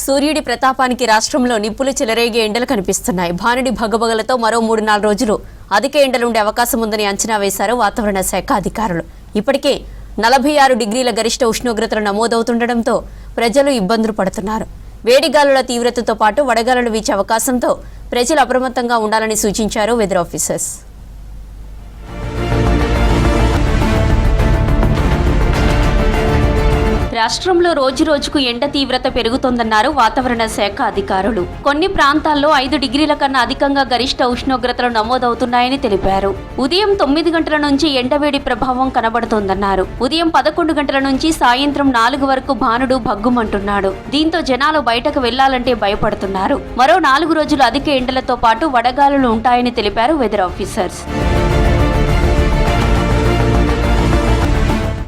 సూర్యుడి ప్రతాపానికి రాష్ట్రంలో నిప్పులు చెలరేగే ఎండలు కనిపిస్తున్నాయి. భానుడి భగభగలతో మరో 3-4 రోజులు అధిక ఎండలుండే అవకాశం ఉందని అంచనా వేశారు వాతావరణ శాఖ అధికారులు. ఇప్పటికే 46 డిగ్రీల గరిష్ట ఉష్ణోగ్రతలు నమోదవుతుండటంతో ప్రజలు ఇబ్బందులు పడుతున్నారు. వేడిగాలుల తీవ్రతతో పాటు వడగాలులు వీచే అవకాశంతో ప్రజలు అప్రమత్తంగా ఉండాలని సూచించారు వెదర్ ఆఫీసర్స్. రాష్ట్రంలో రోజురోజుకు ఎండ తీవ్రత పెరుగుతోందన్నారు వాతావరణ శాఖ అధికారులు. కొన్ని ప్రాంతాల్లో 5 డిగ్రీల కన్నా అధికంగా గరిష్ట ఉష్ణోగ్రతలు నమోదవుతున్నాయని తెలిపారు. ఉదయం 9 గంటల నుంచి ఎండవేడి ప్రభావం కనబడుతోందన్నారు. ఉదయం 11 గంటల నుంచి సాయంత్రం 4 వరకు భానుడు భగ్గుమంటున్నాడు. దీంతో జనాలు బయటకు వెళ్లాలంటే భయపడుతున్నారు. మరో 4 రోజులు అధిక ఎండలతో పాటు వడగాలులు ఉంటాయని తెలిపారు వెదర్ ఆఫీసర్స్.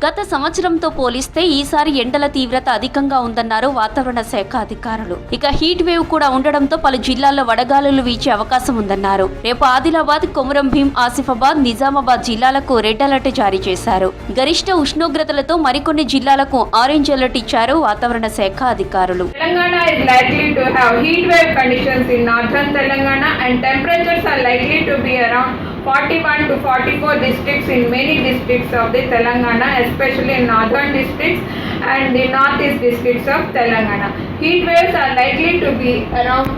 గత సంవత్సరంతో పోలిస్తే ఈసారి ఎండల తీవ్రత అధికంగా ఉందన్నారు వాతావరణ శాఖ అధికారులు. ఇక హీట్ వేవ్ కూడా ఉండడంతో పలు జిల్లాల్లో వడగాలులు వీచే అవకాశం ఉందన్నారు. రేపు ఆదిలాబాద్, కొమురం భీం, ఆసిఫాబాద్, నిజామాబాద్ జిల్లాలకు రెడ్ అలర్ట్ జారీ చేశారు. గరిష్ట ఉష్ణోగ్రతలతో మరికొన్ని జిల్లాలకు ఆరెంజ్ అలర్ట్ ఇచ్చారు వాతావరణ శాఖ అధికారులు. Telangana is likely to have heat wave conditions in northern Telangana and temperatures are likely to be around 41 to 44 districts in many districts of the Telangana, especially in northern districts and the northeast districts of Telangana. Heat waves are likely to be around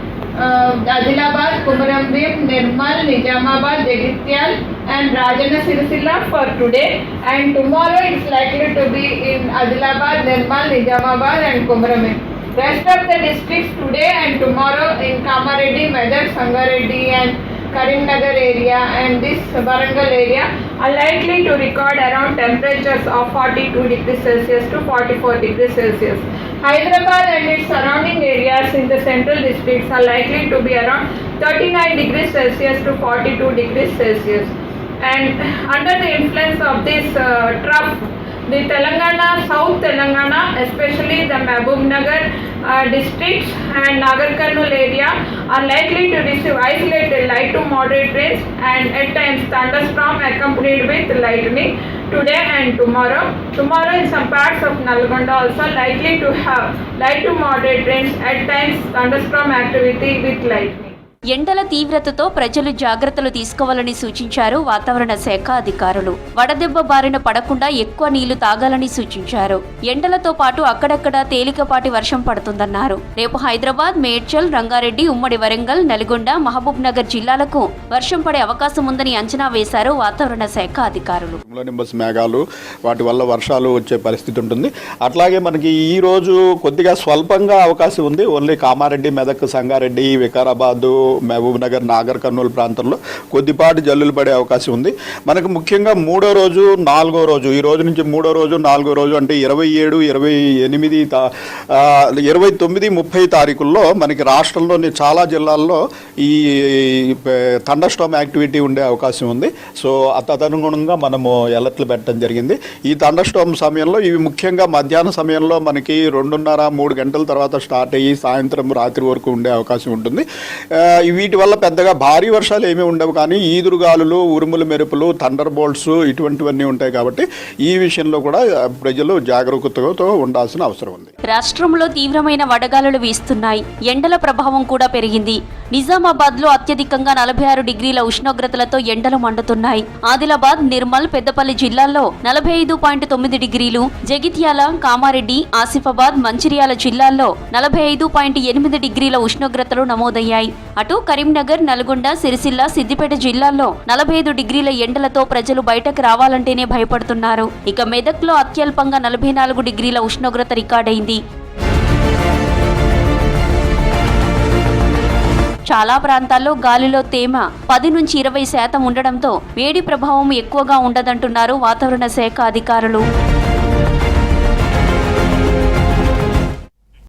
Adilabad, Komaram Bhim, Nirmal, Nizamabad, Jagitial and Rajana Sirisilla for today, and tomorrow it's likely to be in Adilabad, Nirmal, Nizamabad and Komaram Bhim. Rest of the districts today and tomorrow in Kamareddy, Medak, Sangareddy and Karimnagar area and this Warangal area are likely to record around temperatures of 42 degrees Celsius to 44 degrees Celsius. Hyderabad and its surrounding areas in the central districts are likely to be around 39 degrees Celsius to 42 degrees Celsius. And under the influence of this trough, the Telangana, South Telangana, especially the Mahbubnagar districts and Nagar Karnool area are likely to receive isolated light to moderate rains and at times thunderstorm accompanied with lightning today and tomorrow. Tomorrow in some parts of Nalgonda also likely to have light to moderate rains, at times thunderstorm activity with lightning. ఎండల తీవ్రతతో ప్రజలు జాగ్రత్తలు తీసుకోవాలని సూచించారు వాతావరణ శాఖ అధికారులు. వడదెబ్బ బారిన పడకుండా ఎక్కువ నీళ్లు తాగాలని సూచించారు. ఎండలతో పాటు అక్కడక్కడ తేలికపాటి వర్షం పడుతుందన్నారు. రేపు హైదరాబాద్, మేడ్చల్, రంగారెడ్డి, ఉమ్మడి వరంగల్, నల్గొండ, మహబూబ్ నగర్ జిల్లాలకు వర్షం పడే అవకాశం ఉందని అంచనా వేశారు వాతావరణ శాఖ అధికారులు. మేఘాలు వాటి వల్ల వర్షాలు వచ్చే పరిస్థితి ఉంటుంది. అట్లాగే మనకి ఈ రోజు కొద్దిగా స్వల్పంగా అవకాశం ఉంది. ఓన్లీ కామారెడ్డి, మెదక్, సంగారెడ్డి, వికారాబాద్, మహబూబ్ నగర్, నాగర్ కర్నూలు ప్రాంతంలో కొద్దిపాటి జల్లులు పడే అవకాశం ఉంది. మనకు ముఖ్యంగా 3వ రోజు, 4వ రోజు, ఈ రోజు నుంచి 3వ రోజు, 4వ రోజు అంటే 27, 28, 29, 30 తారీఖుల్లో మనకి రాష్ట్రంలోని చాలా జిల్లాల్లో ఈ థండర్స్టార్మ్ యాక్టివిటీ ఉండే అవకాశం ఉంది. సో తదనుగుణంగా మనము అలర్ట్లు పెట్టడం జరిగింది. ఈ థండర్స్టార్మ్ సమయంలో ఇవి ముఖ్యంగా మధ్యాహ్న సమయంలో మనకి 2:30, 3 గంటల తర్వాత స్టార్ట్ అయ్యి సాయంత్రం రాత్రి వరకు ఉండే అవకాశం ఉంటుంది. వీటి వల్ల పెద్దగా భారీ వర్షాలు ఏమీ ఉండవు, కానీ ఈదురుగాలులు, ఉరుములు, మెరుపులు, థండర్ బోల్ట్స్ ఇటువంటివన్నీ ఉంటాయి. కాబట్టి ఈ విషయంలో కూడా ప్రజలు జాగరూకతతో ఉండాల్సిన అవసరం ఉంది. రాష్ట్రంలో తీవ్రమైన వడగాలులు వీస్తున్నాయి. ఎండల ప్రభావం కూడా పెరిగింది. నిజామాబాద్ లో అత్యధికంగా 46 డిగ్రీల ఉష్ణోగ్రతలతో ఎండలు మండుతున్నాయి. ఆదిలాబాద్, నిర్మల్, పెద్దపల్లి జిల్లాల్లో 45.9 డిగ్రీలు, జగిత్యాల, కామారెడ్డి, ఆసిఫాబాద్, మంచిర్యాల జిల్లాల్లో 45.8 డిగ్రీల ఉష్ణోగ్రతలు నమోదయ్యాయి. అటు కరీంనగర్, నల్గొండ, సిరిసిల్ల, సిద్దిపేట జిల్లాల్లో 45 డిగ్రీల ఎండలతో ప్రజలు బయటకు రావాలంటేనే భయపడుతున్నారు. ఇక మెదక్లో అత్యల్పంగా 44 డిగ్రీల ఉష్ణోగ్రత రికార్డైంది. చాలా ప్రాంతాల్లో గాలిలో తేమ 10 నుంచి 20% ఉండడంతో వేడి ప్రభావం ఎక్కువగా ఉండదంటున్నారు వాతావరణ శాఖ అధికారులు.